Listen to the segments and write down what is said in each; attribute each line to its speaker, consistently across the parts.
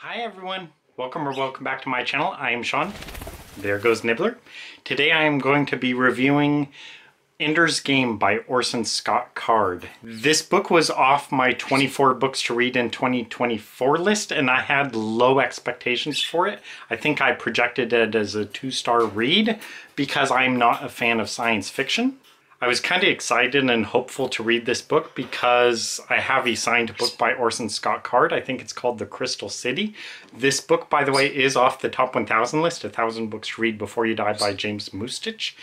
Speaker 1: Hi everyone, welcome back to my channel. I am Sean. There goes Nibbler. Today I am going to be reviewing Ender's Game by Orson Scott Card. This book was off my 24 books to read in 2024 list, and I had low expectations for it. I think I projected it as a 2-star read because I'm not a fan of science fiction. I was kind of excited and hopeful to read this book because I have a signed book by Orson Scott Card. I think it's called The Crystal City. This book, by the way, is off the top 1,000 list, 1,000 Books to Read Before You Die by James Mustich.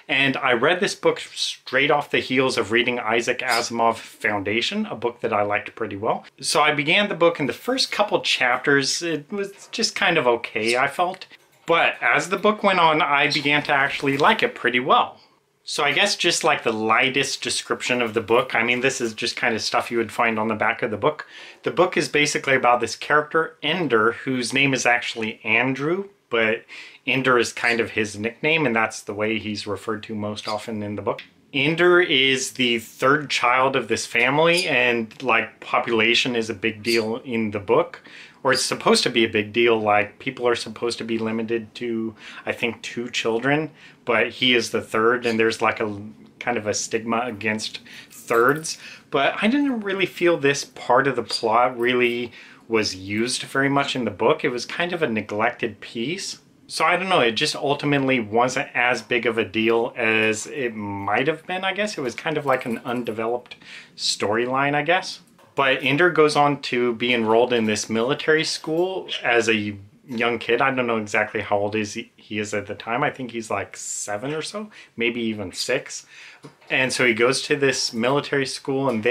Speaker 1: And I read this book straight off the heels of reading Isaac Asimov Foundation, a book that I liked pretty well. So I began the book, and the first couple chapters, it was just kind of okay, I felt. But as the book went on, I began to actually like it pretty well. So I guess just like the lightest description of the book, I mean, this is just kind of stuff you would find on the back of the book. The book is basically about this character, Ender, whose name is actually Andrew, but Ender is kind of his nickname, and that's the way he's referred to most often in the book. Ender is the third child of this family, and like population is a big deal in the book. Or it's supposed to be a big deal, like people are supposed to be limited to, I think, 2 children, but he is the third, and there's like a kind of a stigma against thirds. But I didn't really feel this part of the plot really was used very much in the book. It was kind of a neglected piece. So I don't know, it just ultimately wasn't as big of a deal as it might have been, I guess. It was kind of like an undeveloped storyline, I guess. But Ender goes on to be enrolled in this military school as a young kid. I don't know exactly how old he is at the time. I think he's like 7 or so, maybe even 6. And so he goes to this military school, and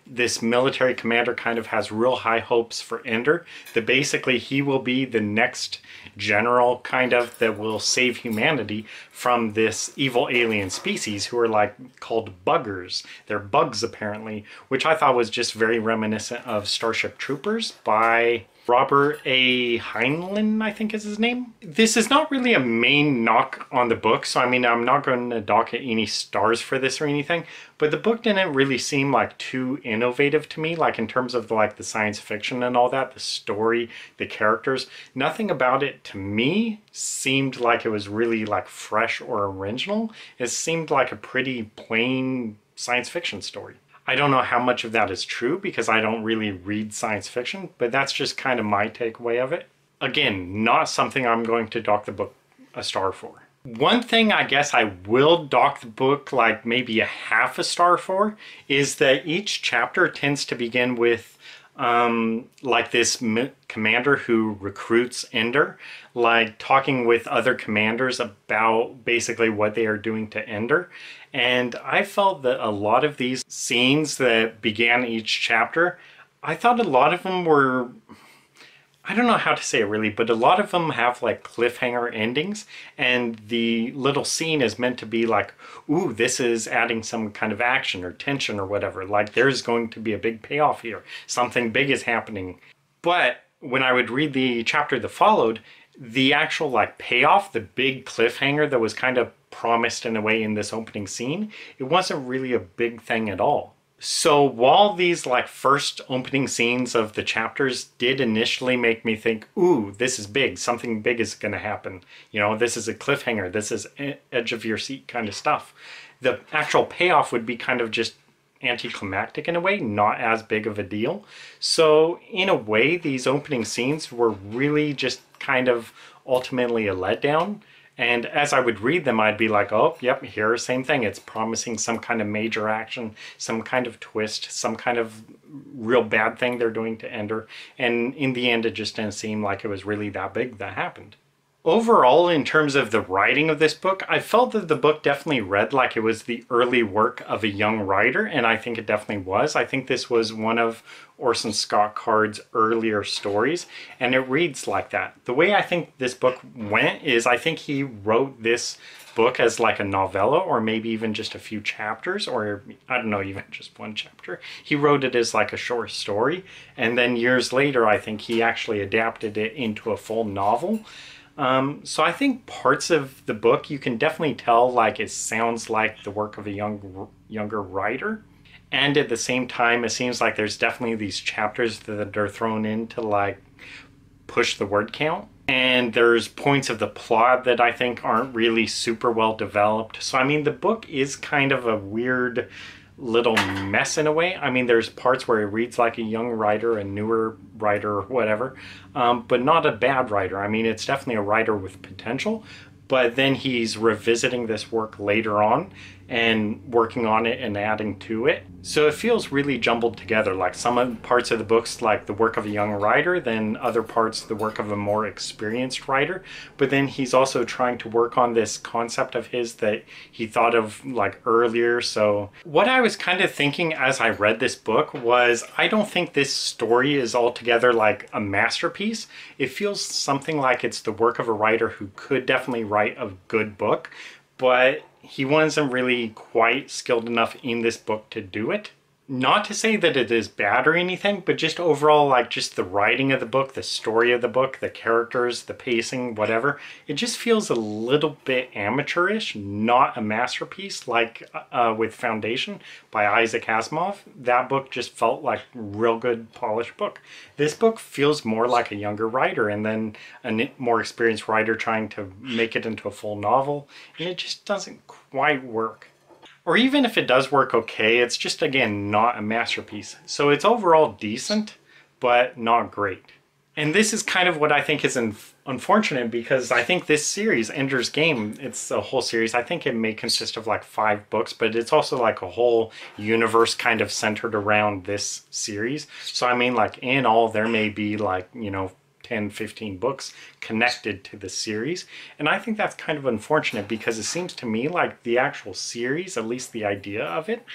Speaker 1: this military commander kind of has real high hopes for Ender, that basically he will be the next general kind of that will save humanity from this evil alien species who are like called buggers. They're bugs apparently, which I thought was just very reminiscent of Starship Troopers by Robert A. Heinlein, I think is his name. This is not really a main knock on the book, so I mean, I'm not going to dock it any stars for this or anything, but the book didn't really seem like too innovative to me, like in terms of like the science fiction and all that, the story, the characters. Nothing about it to me seemed like it was really like fresh or original. It seemed like a pretty plain science fiction story. I don't know how much of that is true because I don't really read science fiction, but that's just kind of my takeaway of it. Again, not something I'm going to dock the book a star for. One thing I guess I will dock the book like maybe a half a star for is that each chapter tends to begin with like this commander who recruits Ender, like talking with other commanders about basically what they are doing to Ender. And I felt that a lot of these scenes that began each chapter, I thought a lot of them were, I don't know how to say it really, but a lot of them have like cliffhanger endings, and the little scene is meant to be like, ooh, this is adding some kind of action or tension or whatever. Like there's going to be a big payoff here. Something big is happening. But when I would read the chapter that followed, the actual like payoff, the big cliffhanger that was kind of promised in a way in this opening scene, it wasn't really a big thing at all. So while these like first opening scenes of the chapters did initially make me think, ooh, this is big, something big is going to happen. You know, this is a cliffhanger, this is edge of your seat kind of stuff. The actual payoff would be kind of just anticlimactic in a way, not as big of a deal. So in a way, these opening scenes were really just kind of ultimately a letdown. And as I would read them, I'd be like, oh, yep, here, same thing. It's promising some kind of major action, some kind of twist, some kind of real bad thing they're doing to Ender. And in the end, it just didn't seem like it was really that big that happened. Overall, in terms of the writing of this book, I felt that the book definitely read like it was the early work of a young writer, and I think it definitely was. I think this was one of Orson Scott Card's earlier stories, and it reads like that. The way I think this book went is I think he wrote this book as like a novella, or maybe even just a few chapters, or I don't know, even just one chapter. He wrote it as like a short story, and then years later I think he actually adapted it into a full novel. So I think parts of the book you can definitely tell like it sounds like the work of a younger writer. And at the same time, it seems like there's definitely these chapters that are thrown in to like push the word count. And there's points of the plot that I think aren't really super well developed. So I mean, the book is kind of a weird little mess in a way. I mean, there's parts where it reads like a young writer, a newer writer, or whatever, but not a bad writer. I mean, it's definitely a writer with potential, but then he's revisiting this work later on and working on it and adding to it. So it feels really jumbled together, like some parts of the books like the work of a young writer, then other parts the work of a more experienced writer. But then he's also trying to work on this concept of his that he thought of like earlier. So what I was kind of thinking as I read this book was, I don't think this story is altogether like a masterpiece. It feels something like it's the work of a writer who could definitely write a good book, but he wasn't really quite skilled enough in this book to do it. Not to say that it is bad or anything, but just overall, like just the writing of the book, the story of the book, the characters, the pacing, whatever, it just feels a little bit amateurish, not a masterpiece like with Foundation by Isaac Asimov. That book just felt like a real good polished book. This book feels more like a younger writer and then a more experienced writer trying to make it into a full novel, and it just doesn't quite work. Or even if it does work okay, it's just, again, not a masterpiece. So it's overall decent, but not great. And this is kind of what I think is unfortunate, because I think this series, Ender's Game, it's a whole series. I think it may consist of like 5 books, but it's also like a whole universe kind of centered around this series. So I mean, like in all, there may be like, you know, 10, 15 books connected to the series. And I think that's kind of unfortunate, because it seems to me like the actual series, at least the idea of it,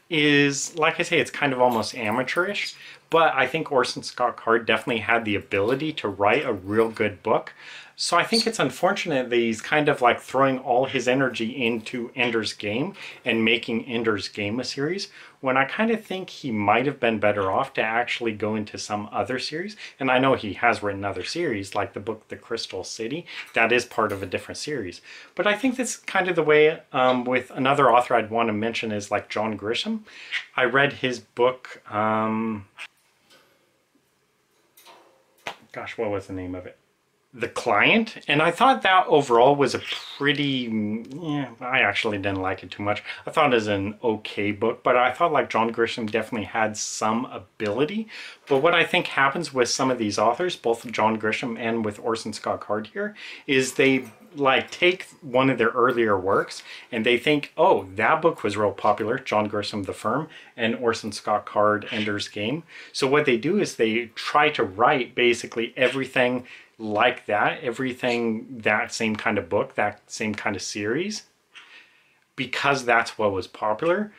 Speaker 1: is, like I say, it's kind of almost amateurish. But I think Orson Scott Card definitely had the ability to write a real good book. So I think it's unfortunate that he's kind of like throwing all his energy into Ender's Game and making Ender's Game a series, when I kind of think he might have been better off to actually go into some other series. And I know he has written other series, like the book The Crystal City. That is part of a different series. But I think that's kind of the way with another author I'd want to mention is like John Grisham. I read his book, gosh, what was the name of it? The Client, and I thought that overall was a pretty, I actually didn't like it too much. I thought it was an okay book, but I thought like John Grisham definitely had some ability. But what I think happens with some of these authors, both John Grisham and with Orson Scott Card here, is they like take one of their earlier works and they think, oh, that book was real popular, John Grisham, The Firm, and Orson Scott Card, Ender's Game. So what they do is they try to write basically everything like that, everything that same kind of book, that same kind of series, because that's what was popular.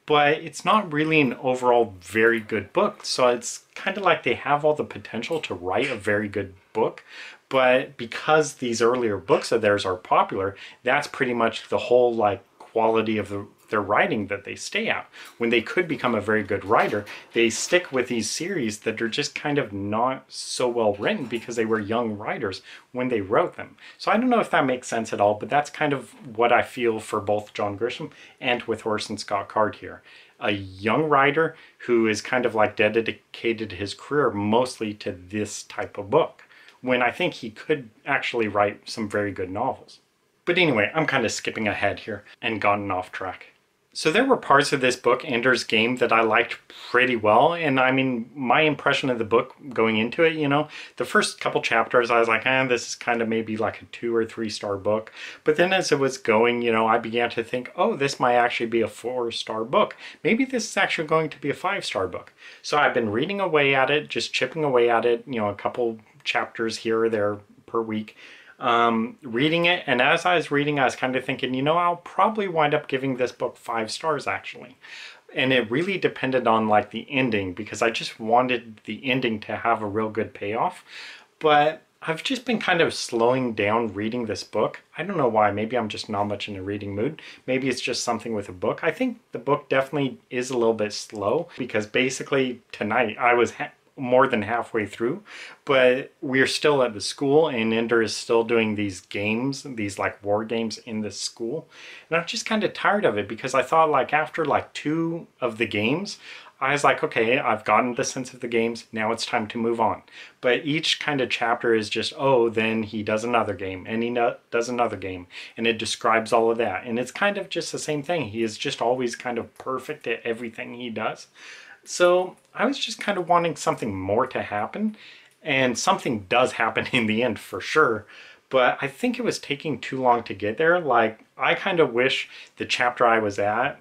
Speaker 1: But it's not really an overall very good book. So it's kind of like they have all the potential to write a very good book, but because these earlier books of theirs are popular, that's pretty much the whole like quality of their writing that they stay at. When they could become a very good writer, they stick with these series that are just kind of not so well written because they were young writers when they wrote them. So I don't know if that makes sense at all, but that's kind of what I feel for both John Grisham and with Orson Scott Card here. A young writer who is kind of like dedicated his career mostly to this type of book, when I think he could actually write some very good novels. But anyway, I'm kind of skipping ahead here and gotten off track. So there were parts of this book, Ender's Game, that I liked pretty well. And I mean, my impression of the book going into it, you know, the first couple chapters, I was like, this is kind of maybe like a 2 or 3 star book. But then as it was going, you know, I began to think, oh, this might actually be a 4-star book. Maybe this is actually going to be a 5-star book. So I've been reading away at it, just chipping away at it, you know, a couple chapters here or there per week. Reading it, and as I was reading, I was kind of thinking, you know, I'll probably wind up giving this book 5 stars actually. And it really depended on like the ending, because I just wanted the ending to have a real good payoff. But I've just been kind of slowing down reading this book. I don't know why. Maybe I'm just not much in a reading mood. Maybe it's just something with a book. I think the book definitely is a little bit slow, because basically tonight I was more than halfway through, but we're still at the school and Ender is still doing these games, these like war games in the school. And I'm just kind of tired of it, because I thought like after like 2 of the games, I was like, okay, I've gotten the sense of the games, now it's time to move on. But each kind of chapter is just, oh, then he does another game, and he does another game, and it describes all of that. And it's kind of just the same thing. He is just always kind of perfect at everything he does. So I was just kind of wanting something more to happen, and something does happen in the end for sure. But I think it was taking too long to get there. Like, I kind of wish the chapter I was at,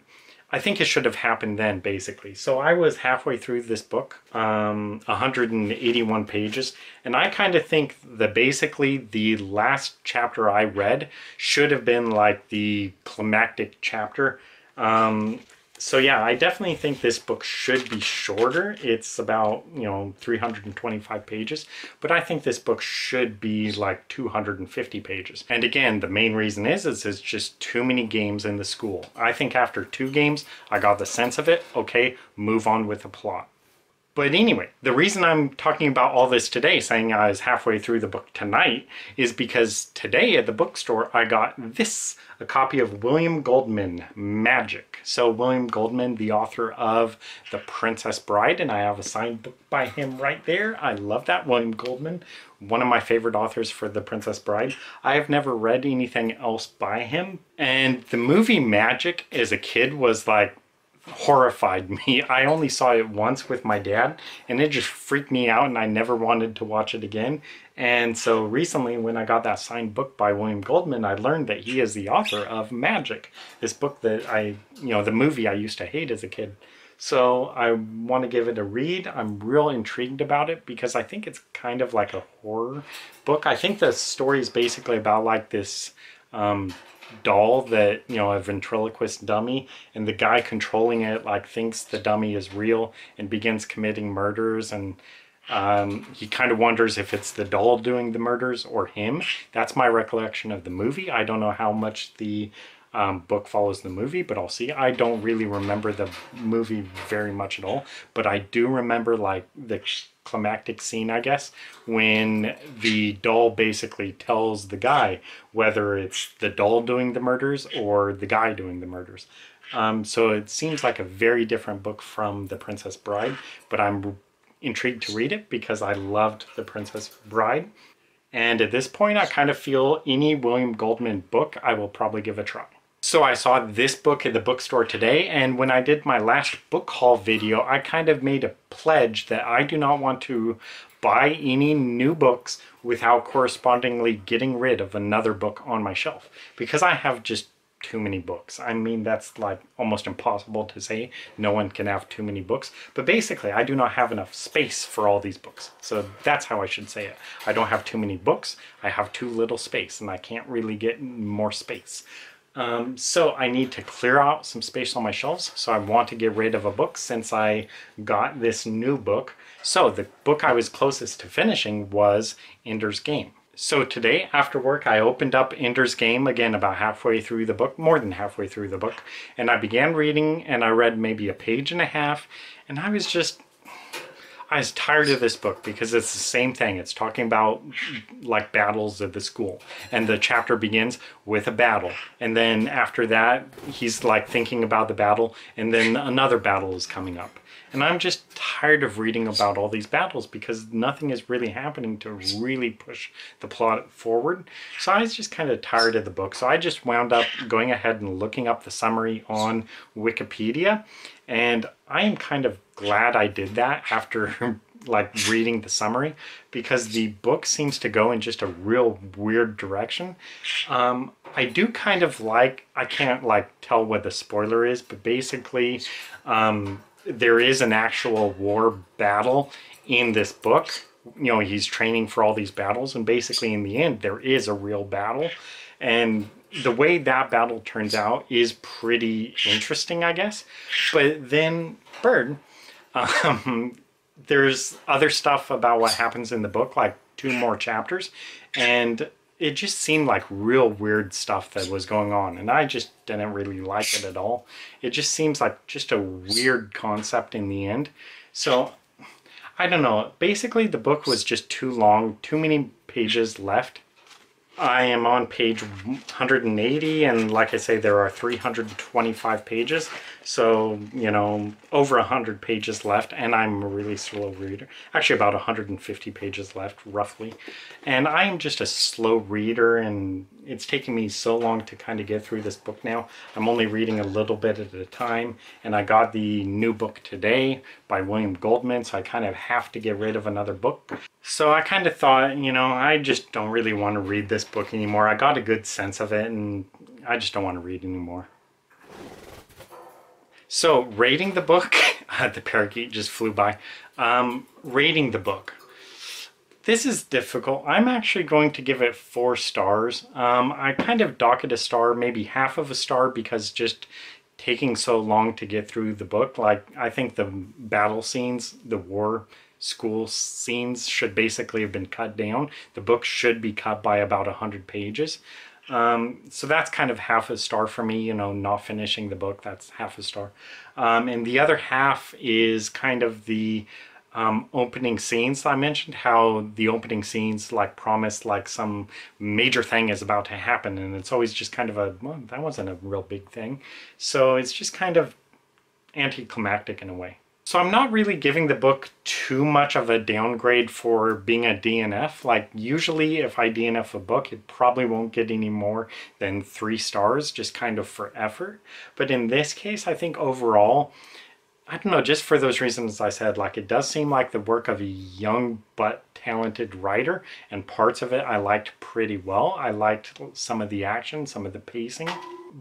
Speaker 1: I think it should have happened then, basically. So I was halfway through this book, 181 pages, and I kind of think that basically the last chapter I read should have been like the climactic chapter. So yeah, I definitely think this book should be shorter. It's about, 325 pages, but I think this book should be like 250 pages. And again, the main reason is it's just too many games in the school. I think after 2 games, I got the sense of it. Okay, move on with the plot. But anyway, the reason I'm talking about all this today, saying I was halfway through the book tonight, is because today at the bookstore I got this, a copy of William Goldman, Magic. So William Goldman, the author of The Princess Bride, and I have a signed book by him right there. I love that. William Goldman, one of my favorite authors for The Princess Bride. I have never read anything else by him. And the movie Magic as a kid was like, horrified me. I only saw it once with my dad, and it just freaked me out, and I never wanted to watch it again. And so recently, when I got that signed book by William Goldman, I learned that he is the author of Magic, this book that the movie I used to hate as a kid. So I want to give it a read. I'm real intrigued about it because I think it's kind of like a horror book. I think the story is basically about like this doll that, a ventriloquist dummy, and the guy controlling it like thinks the dummy is real and begins committing murders, and he kind of wonders if it's the doll doing the murders or him. That's my recollection of the movie. I don't know how much the book follows the movie, but I'll see. I don't really remember the movie very much at all, but I do remember like the climactic scene, I guess, when the doll basically tells the guy whether it's the doll doing the murders or the guy doing the murders. So it seems like a very different book from The Princess Bride, but I'm intrigued to read it because I loved The Princess Bride. And at this point, I kind of feel any William Goldman book I will probably give a try. So I saw this book at the bookstore today, and when I did my last book haul video, I kind of made a pledge that I do not want to buy any new books without correspondingly getting rid of another book on my shelf, because I have just too many books. I mean, that's like almost impossible to say. No one can have too many books, but basically I do not have enough space for all these books. So that's how I should say it. I don't have too many books. I have too little space, and I can't really get more space. So I need to clear out some space on my shelves. So I want to get rid of a book since I got this new book. So the book I was closest to finishing was Ender's Game. So today after work, I opened up Ender's Game again about halfway through the book, more than halfway through the book. And I began reading, and I read maybe a page and a half, and I was tired of this book because it's the same thing. It's talking about like battles at the school, and the chapter begins with a battle, and then after that he's like thinking about the battle, and then another battle is coming up. And I'm just tired of reading about all these battles because nothing is really happening to really push the plot forward. So I was just kind of tired of the book. So I just wound up going ahead and looking up the summary on Wikipedia. And I am kind of glad I did that after like reading the summary, because the book seems to go in just a real weird direction. I do kind of like, I can't like tell what the spoiler is, but basically there is an actual war battle in this book. He's training for all these battles, and basically in the end there is a real battle, and the way that battle turns out is pretty interesting, I guess. But then there's other stuff about what happens in the book, like 2 more chapters, and it just seemed like real weird stuff that was going on, and I just didn't really like it at all. It just seems like just a weird concept in the end. So I don't know. Basically the book was just too long, too many pages left. I am on page 180, and like I say, there are 325 pages. So, you know, over 100 pages left, and I'm a really slow reader. Actually, about 150 pages left, roughly. And I am just a slow reader, and it's taking me so long to kind of get through this book now. I'm only reading a little bit at a time, and I got the new book today by William Goldman, so I kind of have to get rid of another book. So I kind of thought, you know, I just don't really want to read this book anymore. I got a good sense of it, and I just don't want to read anymore. So, rating the book, the parakeet just flew by. Rating the book. This is difficult. I'm actually going to give it 4 stars. I kind of dock it a star, maybe half of a star, because just taking so long to get through the book. Like, I think the battle scenes, the war school scenes should basically have been cut down. The book should be cut by about 100 pages. So that's kind of half a star for me, you know, not finishing the book, that's half a star. And the other half is kind of the opening scenes. I mentioned how the opening scenes like promise like some major thing is about to happen, and it's always just kind of a, well, that wasn't a real big thing. So it's just kind of anticlimactic in a way. So I'm not really giving the book too much of a downgrade for being a DNF. Like usually if I DNF a book, it probably won't get any more than 3 stars, just kind of for effort. But in this case, I think overall, I don't know, just for those reasons I said, like it does seem like the work of a young but talented writer, and parts of it I liked pretty well. I liked some of the action, some of the pacing.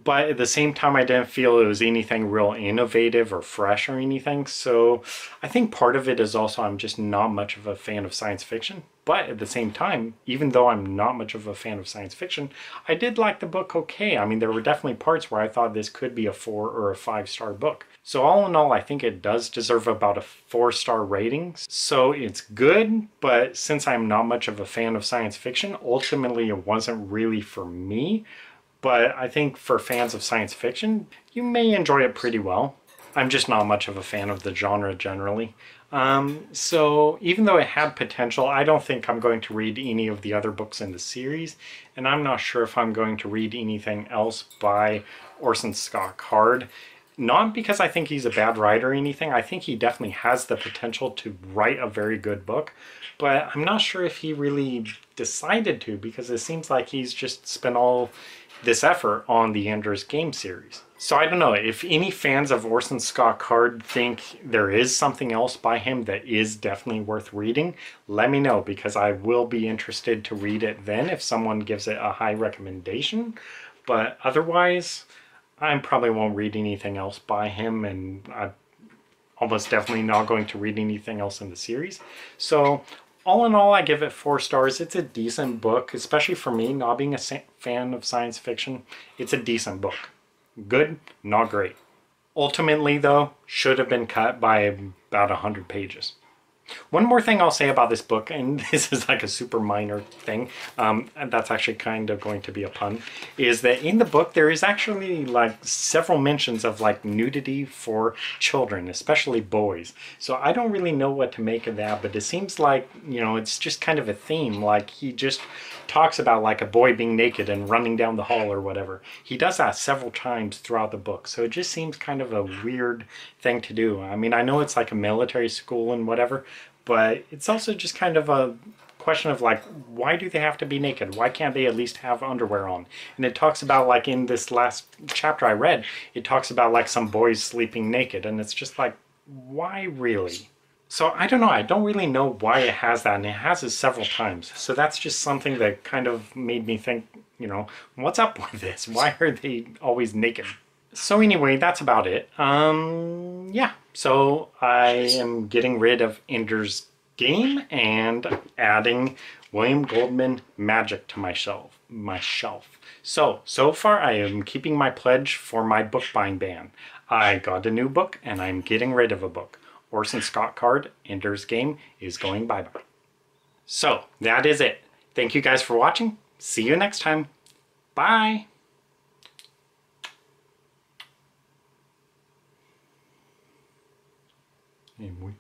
Speaker 1: But at the same time, I didn't feel it was anything real innovative or fresh or anything. So I think part of it is also I'm just not much of a fan of science fiction. But at the same time, even though I'm not much of a fan of science fiction, I did like the book okay. I mean, there were definitely parts where I thought this could be a 4 or a 5-star book. So all in all, I think it does deserve about a 4-star rating. So it's good, but since I'm not much of a fan of science fiction, ultimately it wasn't really for me. But I think for fans of science fiction, you may enjoy it pretty well. I'm just not much of a fan of the genre generally. So even though it had potential, I don't think I'm going to read any of the other books in the series, and I'm not sure if I'm going to read anything else by Orson Scott Card. Not because I think he's a bad writer or anything. I think he definitely has the potential to write a very good book, but I'm not sure if he really decided to, because it seems like he's just spent all this effort on the Ender's Game series. So I don't know, if any fans of Orson Scott Card think there is something else by him that is definitely worth reading, let me know, because I will be interested to read it then if someone gives it a high recommendation. But otherwise, I probably won't read anything else by him, and I'm almost definitely not going to read anything else in the series. So all in all, I give it 4 stars. It's a decent book, especially for me, not being a fan of science fiction. It's a decent book. Good, not great. Ultimately, though, should have been cut by about 100 pages. One more thing I'll say about this book, and this is like a super minor thing, and that's actually kind of going to be a pun, is that in the book there is actually like several mentions of like nudity for children, especially boys. So I don't really know what to make of that, but it seems like, you know, it's just kind of a theme. Like he just talks about like a boy being naked and running down the hall or whatever. He does that several times throughout the book, so it just seems kind of a weird thing to do. I mean, I know it's like a military school and whatever, but it's also just kind of a question of like, why do they have to be naked? Why can't they at least have underwear on? And it talks about like in this last chapter I read, it talks about like some boys sleeping naked, and it's just like, why really? So I don't know, I don't really know why it has that, and it has it several times. So that's just something that kind of made me think, you know, what's up with this? Why are they always naked? So anyway, that's about it. Yeah, so I am getting rid of Ender's Game and adding William Goldman Magic to my shelf. So far I am keeping my pledge for my book buying ban. I got a new book and I'm getting rid of a book. Orson Scott Card, Ender's Game, is going bye-bye. So that is it. Thank you guys for watching. See you next time. Bye. Anyway.